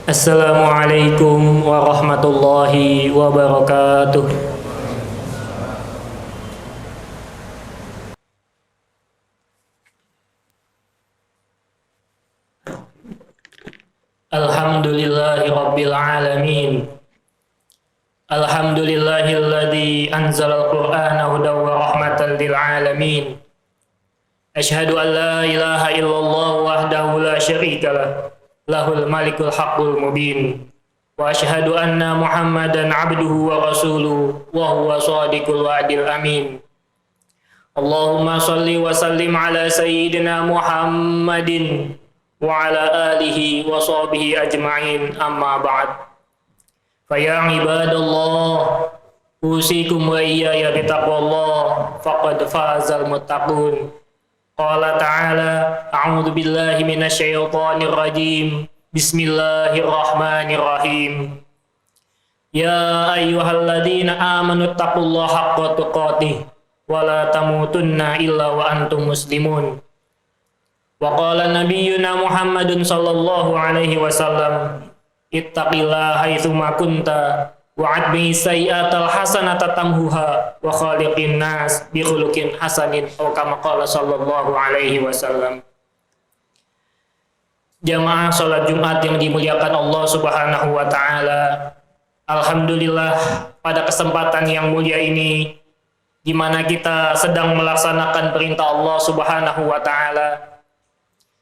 Assalamualaikum warahmatullahi wabarakatuh. Alhamdulillahi rabbil alamin. Alhamdulillahilladzi anzalal qur'ana hudaw wa rahmatan lil alamin. Asyhadu an la ilaha illallah wahdahu la syarikalah, lahul malikul haqqul mubin. Wa asyhadu anna Muhammadan abduhu wa rasuluhu wa huwa shadiqul wa'dil amin. Allahumma shalli wa sallim ala sayyidina Muhammadin wa ala alihi wa sahbihi ajma'in, amma ba'd. Fa ya ibadallah, usikum wa iyaya bitaqwallah, faqad fazal muttaqun. Qala ta'ala, a'udzu billahi minasy syaithanir rajim. Bismillahirrahmanirrahim. Ya ayyuhalladzina amanu taqullaha haqqa tuqatih wa la tamutunna illa wa antum muslimun. Wa qala nabiyyuna Muhammadun sallallahu alaihi wasallam, ittaqillaha haitsu ma kunta wa atbi sayyi'atal hasanata tamhuha wa khaliqin nas bi khuluqin hasanin, atau kama qala sallallahu alaihi wasallam. Jamaah salat Jumat yang dimuliakan Allah Subhanahu wa taala. Alhamdulillah, pada kesempatan yang mulia ini di mana kita sedang melaksanakan perintah Allah Subhanahu wa taala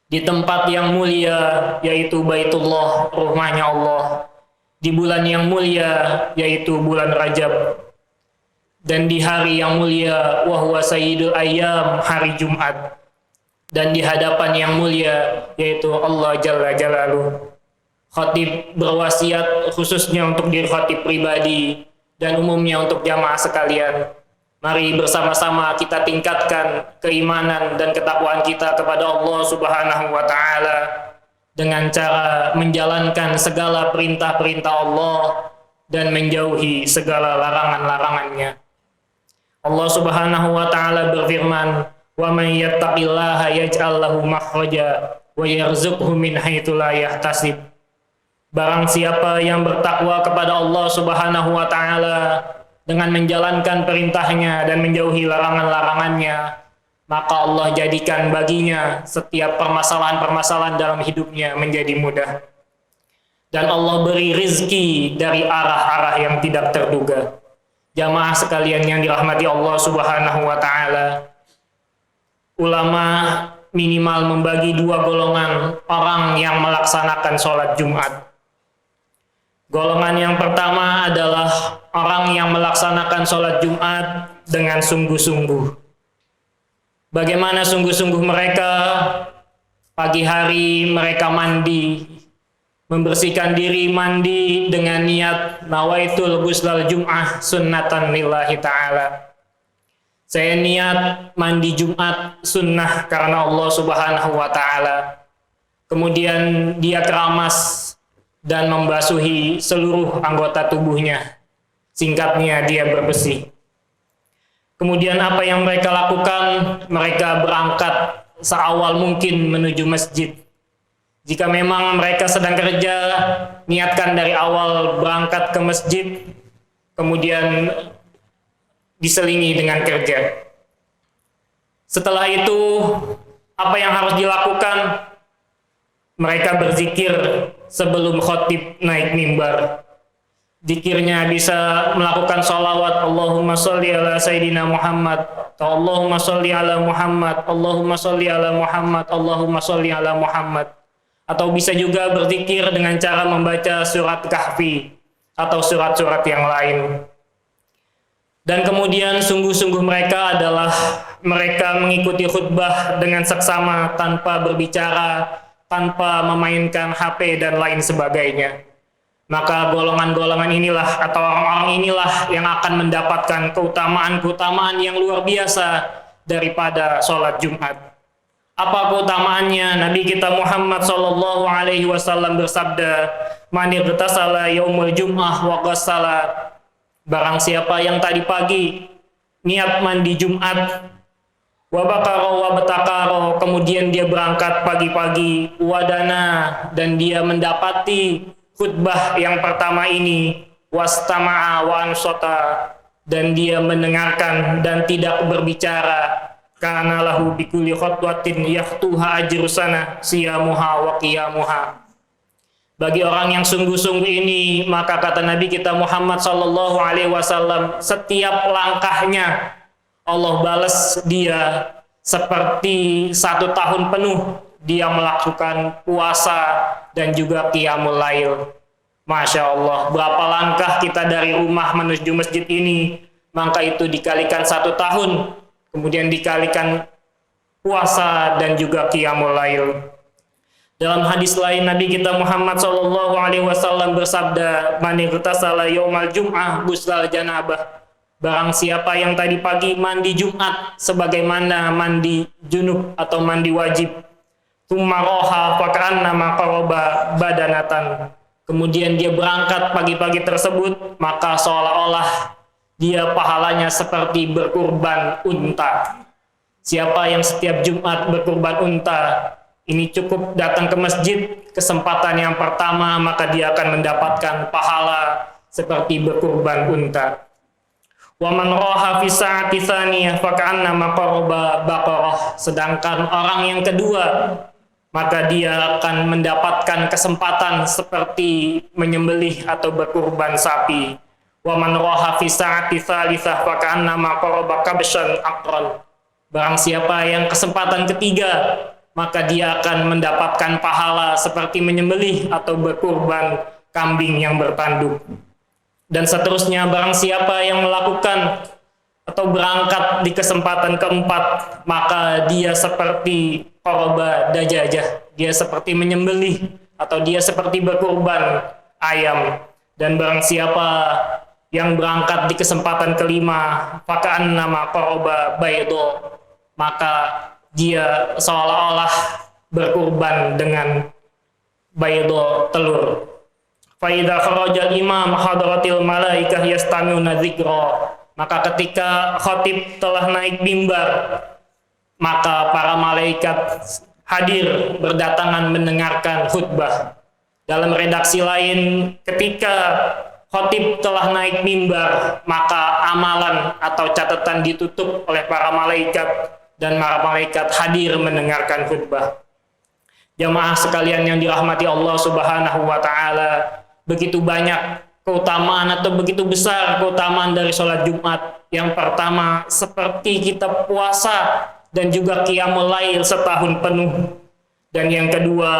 di tempat yang mulia, yaitu Baitullah, rumahnya Allah, di bulan yang mulia, yaitu bulan Rajab, dan di hari yang mulia, wa huwa sayyidul ayyam, hari Jumat, dan di hadapan yang mulia, yaitu Allah Jalla Jalaluh. Khatib berwasiat khususnya untuk diri khatib pribadi dan umumnya untuk jamaah sekalian. Mari bersama-sama kita tingkatkan keimanan dan ketakwaan kita kepada Allah Subhanahu wa taala dengan cara menjalankan segala perintah-perintah Allah dan menjauhi segala larangan-larangannya. Allah Subhanahu wa taala berfirman, "Wa may yattaqillaha yaj'al lahu makhraja wa yarzuqhu min haitsu la yahtasib." Barang siapa yang bertakwa kepada Allah Subhanahu wa taala dengan menjalankan perintahnya dan menjauhi larangan-larangannya, maka Allah jadikan baginya setiap permasalahan-permasalahan dalam hidupnya menjadi mudah. Dan Allah beri rizki dari arah-arah yang tidak terduga. Jamaah sekalian yang dirahmati Allah Subhanahu wa ta'ala, ulama minimal membagi dua golongan orang yang melaksanakan sholat Jumat. Golongan yang pertama adalah orang yang melaksanakan sholat Jumat dengan sungguh-sungguh. Bagaimana sungguh-sungguh mereka? Pagi hari mereka mandi, membersihkan diri, mandi dengan niat nawaitul ghuslal Jum'ah sunnatan lillahi ta'ala. Saya niat mandi Jumat sunnah karena Allah Subhanahu wa ta'ala. Kemudian dia keramas dan membasuhi seluruh anggota tubuhnya. Singkatnya, dia bersih. Kemudian apa yang mereka lakukan? Mereka berangkat seawal mungkin menuju masjid. Jika memang mereka sedang kerja, niatkan dari awal berangkat ke masjid, kemudian diselingi dengan kerja. Setelah itu, apa yang harus dilakukan? Mereka berzikir sebelum khatib naik mimbar. Zikirnya bisa melakukan sholawat, Allahumma sholli ala Sayyidina Muhammad, atau Allahumma sholli ala Muhammad, Allahumma sholli ala Muhammad, Allahumma sholli ala Muhammad. Atau bisa juga berzikir dengan cara membaca surat Kahfi atau surat-surat yang lain. Dan kemudian sungguh-sungguh mereka adalah mereka mengikuti khutbah dengan seksama tanpa berbicara, tanpa memainkan HP dan lain sebagainya. Maka golongan-golongan inilah atau orang-orang inilah yang akan mendapatkan keutamaan-keutamaan yang luar biasa daripada sholat Jumat. Apa keutamaannya? Nabi kita Muhammad sallallahu alaihi wasallam bersabda, "Man igtasala yaumul jum'ah wa ghassala." Barang siapa yang tadi pagi niat mandi Jumat, Wabakaro wabatakaro, kemudian dia berangkat pagi-pagi, wadana, dan dia mendapati khutbah yang pertama ini, wastama'a wa ansota, dan dia mendengarkan dan tidak berbicara, karena lahu bikulli khutwatin yaktuha ajrusana siyamuha wa qiyamuha. Bagi orang yang sungguh-sungguh ini, maka kata Nabi kita Muhammad sallallahu alaihi wasallam, setiap langkahnya Allah balas dia seperti 1 tahun penuh dia melakukan puasa dan juga qiyamul lail. Masya Allah, berapa langkah kita dari rumah menuju masjid ini, maka itu dikalikan 1 tahun, kemudian dikalikan puasa dan juga qiyamul lail. Dalam hadis lain Nabi kita Muhammad sallallahu alaihi wasallam bersabda, "Man igtasala yaumal jum'ah ghusl janabah." Barang siapa yang tadi pagi mandi Jumat sebagaimana mandi junub atau mandi wajib, tsumma roha faka'annama qaraba badanatan. Kemudian dia berangkat pagi-pagi tersebut, maka seolah-olah dia pahalanya seperti berkurban unta. Siapa yang setiap Jumat berkurban unta, ini cukup datang ke masjid, kesempatan yang pertama, maka dia akan mendapatkan pahala seperti berkurban unta. Wa man raha fi sa'ati tsaniyah faka'annama qaraba baqarah. Sedangkan orang yang kedua, maka dia akan mendapatkan kesempatan seperti menyembelih atau berkurban sapi. Wa man raha fi sa'ati tsalitsah faka'annama qaraba kabshan aqran. Barang siapa yang kesempatan ketiga, maka dia akan mendapatkan pahala seperti menyembelih atau berkurban kambing yang bertanduk. Dan seterusnya, barang siapa yang melakukan atau berangkat di kesempatan keempat, maka dia seperti qaraba dajajah, dia seperti menyembelih atau dia seperti berkurban ayam. Dan barang siapa yang berangkat di kesempatan kelima, faka'annama qaraba baydo, maka dia seolah-olah berkurban dengan baydo, telur. Faida kharajal imam hadratil malaikah yastami'una dzikra. Maka ketika khatib telah naik mimbar, maka para malaikat hadir berdatangan mendengarkan khutbah. Dalam redaksi lain, ketika khatib telah naik mimbar, maka amalan atau catatan ditutup oleh para malaikat dan para malaikat hadir mendengarkan khutbah. Jamaah sekalian yang dirahmati Allah Subhanahu wa taala, begitu banyak keutamaan atau begitu besar keutamaan dari sholat Jumat. Yang pertama, seperti kita puasa dan juga qiyamul lail setahun penuh. Dan yang kedua,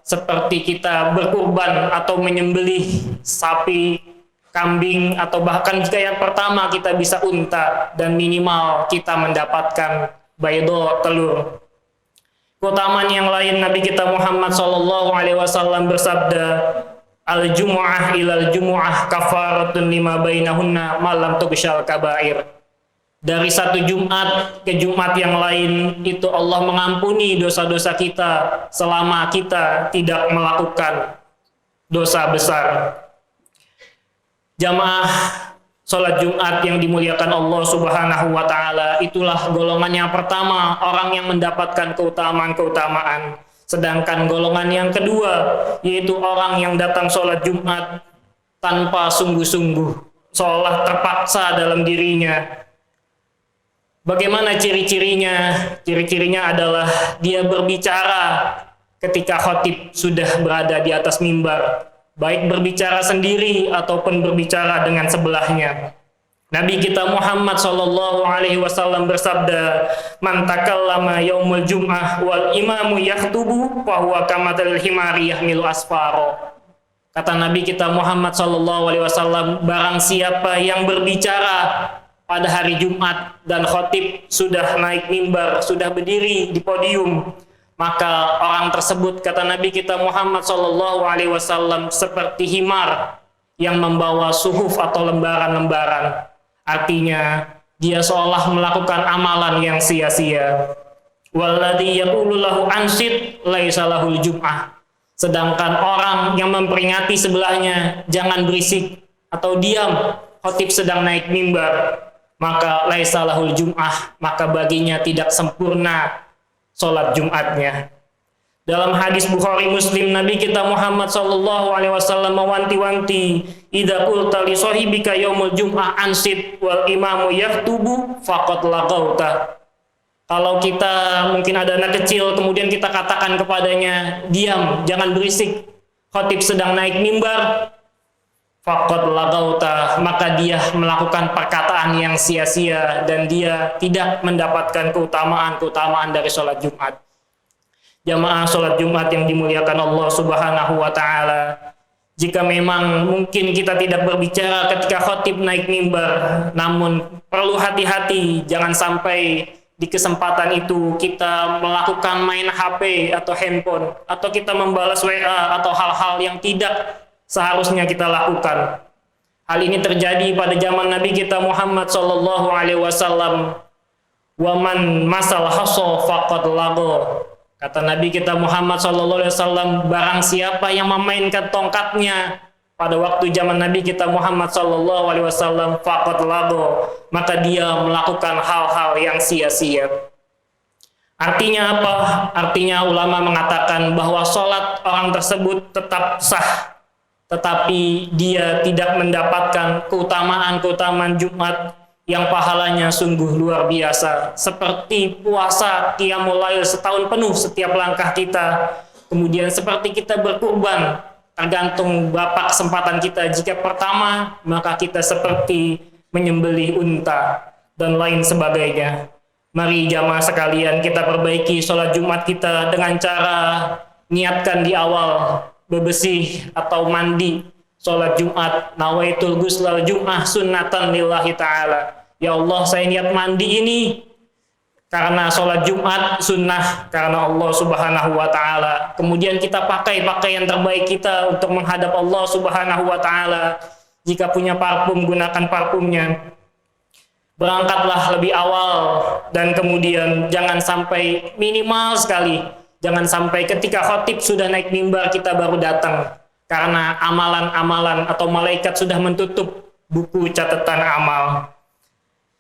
seperti kita berkurban atau menyembelih sapi, kambing, atau bahkan jika yang pertama kita bisa unta dan minimal kita mendapatkan baydo, telur. Keutamaan yang lain, Nabi kita Muhammad SAW bersabda, al-jumu'ah ilal jumu'ah kafaratun lima bainahunna malam tughsyal kabair. Dari satu Jumat ke Jumat yang lain, itu Allah mengampuni dosa-dosa kita selama kita tidak melakukan dosa besar. Jamaah sholat Jumat yang dimuliakan Allah Subhanahu wa taala, itulah golongan yang pertama, orang yang mendapatkan keutamaan-keutamaan. Sedangkan golongan yang kedua, yaitu orang yang datang sholat Jumat tanpa sungguh-sungguh, seolah terpaksa dalam dirinya. Bagaimana ciri-cirinya? Ciri-cirinya adalah dia berbicara ketika khatib sudah berada di atas mimbar, baik berbicara sendiri ataupun berbicara dengan sebelahnya. Nabi kita Muhammad SAW bersabda, "Man takallama yaumul jum'ah wal imamu yaktubu fa huwa kamathal himari yahmilu asfaro." Kata Nabi kita Muhammad SAW, barang siapa yang berbicara pada hari Jumat dan khatib sudah naik mimbar, sudah berdiri di podium, maka orang tersebut, kata Nabi kita Muhammad SAW, seperti himar yang membawa suhuf atau lembaran-lembaran. Artinya dia seolah melakukan amalan yang sia-sia. Walladzi yaqulu lahu ansit laisa lahul jum'ah. Sedangkan orang yang memperingati sebelahnya, jangan berisik atau diam, khatib sedang naik mimbar, maka laisa lahul jum'ah, maka baginya tidak sempurna sholat Jumatnya. Dalam hadis Bukhari Muslim, Nabi kita Muhammad sallallahu alaihi wasallam mewanti-wanti, idza qulta li sahibika yaumul jum'ah ansit wal imamu yaktubu faqad lagauta. Kalau kita mungkin ada anak kecil kemudian kita katakan kepadanya, diam, jangan berisik, khatib sedang naik mimbar, faqad lagauta, maka dia melakukan perkataan yang sia-sia dan dia tidak mendapatkan keutamaan dari sholat Jumat. Jamaah sholat Jumat yang dimuliakan Allah Subhanahu wa Ta'ala, jika memang mungkin kita tidak berbicara ketika khatib naik mimbar, namun perlu hati-hati, jangan sampai di kesempatan itu kita melakukan main HP atau handphone, atau kita membalas WA atau hal-hal yang tidak seharusnya kita lakukan. Hal ini terjadi pada zaman Nabi kita Muhammad sallallahu alaihi wasallam. Wa man masal hasa faqad lago. Kata Nabi kita Muhammad sallallahu alaihi wasallam, barang siapa yang memainkan tongkatnya pada waktu zaman Nabi kita Muhammad sallallahu alaihi wasallam, faqad lago, maka dia melakukan hal-hal yang sia-sia. Artinya apa? Artinya ulama mengatakan bahwa sholat orang tersebut tetap sah, tetapi dia tidak mendapatkan keutamaan Jumat yang pahalanya sungguh luar biasa, seperti puasa qiyamul lail setahun penuh setiap langkah kita, kemudian seperti kita berkurban, tergantung berapa kesempatan kita. Jika pertama, maka kita seperti menyembelih unta dan lain sebagainya. Mari jamaah sekalian, kita perbaiki sholat Jumat kita dengan cara niatkan di awal bebersih atau mandi sholat Jumat, nawaitul ghuslal Jum'ah sunnatan lillahi ta'ala. Ya Allah, saya niat mandi ini karena sholat Jumat sunnah karena Allah Subhanahu wa Ta'ala. Kemudian kita pakai pakaian terbaik kita untuk menghadap Allah Subhanahu wa Ta'ala. Jika punya parfum, gunakan parfumnya. Berangkatlah lebih awal, dan kemudian jangan sampai, minimal sekali, jangan sampai ketika khatib sudah naik mimbar kita baru datang. Karena amalan-amalan atau malaikat sudah menutup buku catatan amal.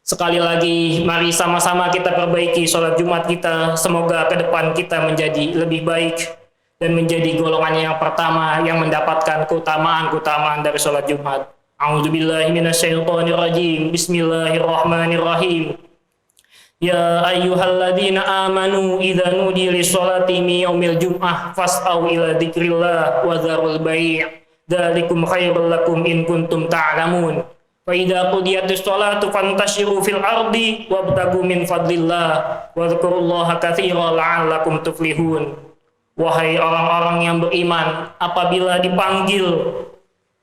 Sekali lagi, mari sama-sama kita perbaiki sholat Jumat kita. Semoga ke depan kita menjadi lebih baik dan menjadi golongan yang pertama yang mendapatkan keutamaan dari sholat Jumat. A'udzubillahi minasyaitonirrajim. Bismillahirrahmanirrahim. Ya ayyuhalladzina amanu idza nudiya lis-sholati min yaumil jum'ah fas'au ila dzikrillah wa dzarul bai'. Dzalikum khairul lakum in kuntum ta'lamun. Fa idza qudiyatis sholatu fantashiru fil ardi wabtagu min fadlillah wa dzkurullaha katsiran la'allakum tuflihun. Wahai orang-orang yang beriman, apabila dipanggil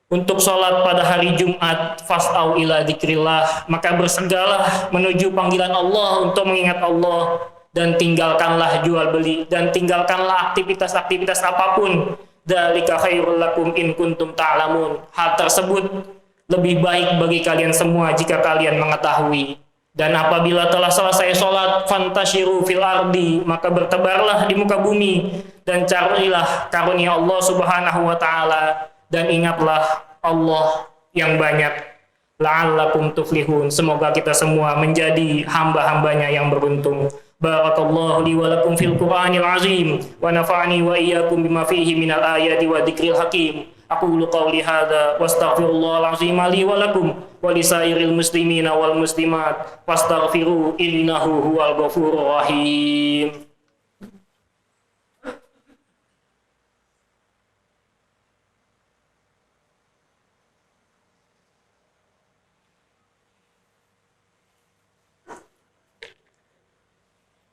untuk sholat pada hari Jumat, fas'au ila dzikrillah, maka bersegeralah menuju panggilan Allah untuk mengingat Allah, dan tinggalkanlah jual beli, dan tinggalkanlah aktivitas-aktivitas apapun. Dzalika khairul lakum in kuntum ta'lamun. Hal tersebut lebih baik bagi kalian semua jika kalian mengetahui. Dan apabila telah selesai sholat, fantashiru fil ardi, maka bertebarlah di muka bumi dan carilah karunia Allah Subhanahu wa Ta'ala, dan ingatlah Allah yang banyak. La'allakum tuflihun. Semoga kita semua menjadi hamba-hambanya yang beruntung. Barakallahu li wa lakum fil Qur'anil azim wa nafa'ani wa iyyakum bima fihi minal ayati wa dzikril hakim. Aqulu qawli hadza wastaghfirullahal azim li wa lakum wa lisairil muslimina wal muslimat fastaghfiru innahu huwal ghafurur rahim.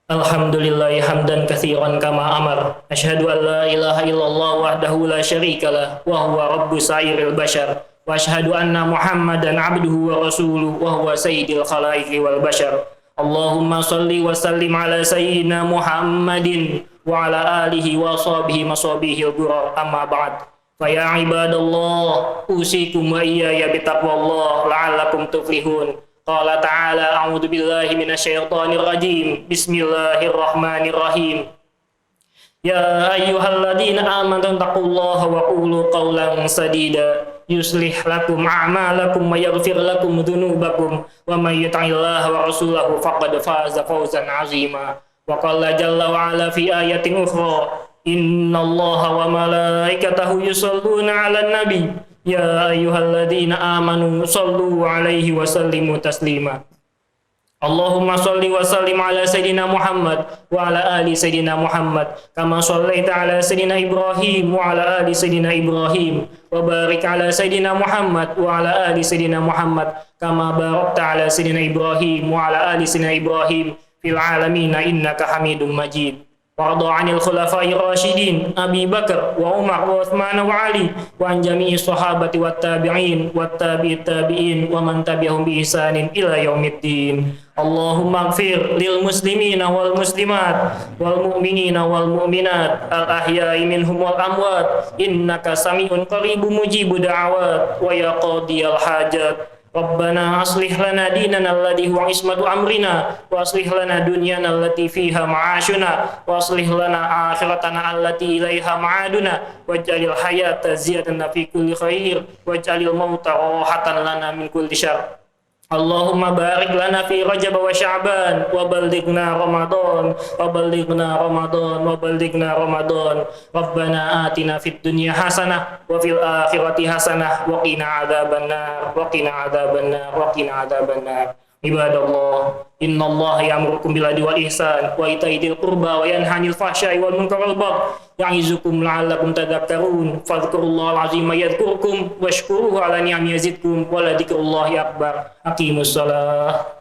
Alhamdulillahi hamdan katsiran kama amar. Asyhadu an la ilaha illallah wahdahu la syarikalah wa huwa rabbus sairil bashar. Wa asyhadu anna Muhammadan abduhu wa rasuluhu wa huwa sayyidil khalaiqi wal bashar. Allahumma shalli wa sallim ala sayyidina Muhammadin wa ala alihi wa sahbihi masabihil ghurur, amma ba'd. Fa ya ibadallah, usikum wa iyaya bitaqwallah la'allakum tuflihun. Qala ta'ala, a'udzu billahi minasyaitonir rajim. Bismillahirrahmanirrahim. Ya ayyuhalladzina amanu taqullaha wa qulu qawlan sadida يصلح لكم أعمالكم ويغفر لكم ذنوبكم ومن يطع الله ورسوله فقد فاز فوزا عظيما وقال جل وعلا في آية أخرى إن الله وملائكته يصلون على النبي يا أيها الذين آمنوا صلوا عليه وسلموا تسليما اللهم صل وسلم على سيدنا محمد وعلى آل سيدنا محمد كما صليت على سيدنا إبراهيم وعلى آل سيدنا إبراهيم وبارك على سيدنا محمد وعلى آل سيدنا محمد كما باركت على سيدنا إبراهيم وعلى آل سيدنا إبراهيم في العالمين إنك حميد مجيد وارض عن الخلفاء الراشدين أبي بكر وعمر وعثمان وعلي وعن جميع الصحابة والتابعين والتابع التابعين ومن تبعهم بإحسان إلى يوم الدين اللهم اغفر للمسلمين والمسلمات والمؤمنين والمؤمنات الأحياء منهم والأموات إنك سميع قريب مجيب دعوات ويا قاضي الحاجات ربنا أصلح لنا ديننا الذي هو عصمة أمرنا وأصلح لنا دنيانا التي فيها معاشنا وأصلح لنا آخرتنا التي إليها معادنا واجعل الحياة زيادة في كل خير واجعل الموت راحة لنا من كل شر اللهم بارك لنا في رجب وشعبان وبلغنا رمضان ربنا آتنا في الدنيا حسنة وفي الآخرة حسنة وقنا عذاب النار عباد الله إن الله يأمركم بالعدل والإحسان وإيتاء ذي القربى وينهى عن الفحشاء والمنكر والبغي يعظكم لعلكم تذكرون فاذكروا الله العظيم يذكركم واشكروه على نعمه يزدكم ولذكر الله أكبر أقيموا الصلاة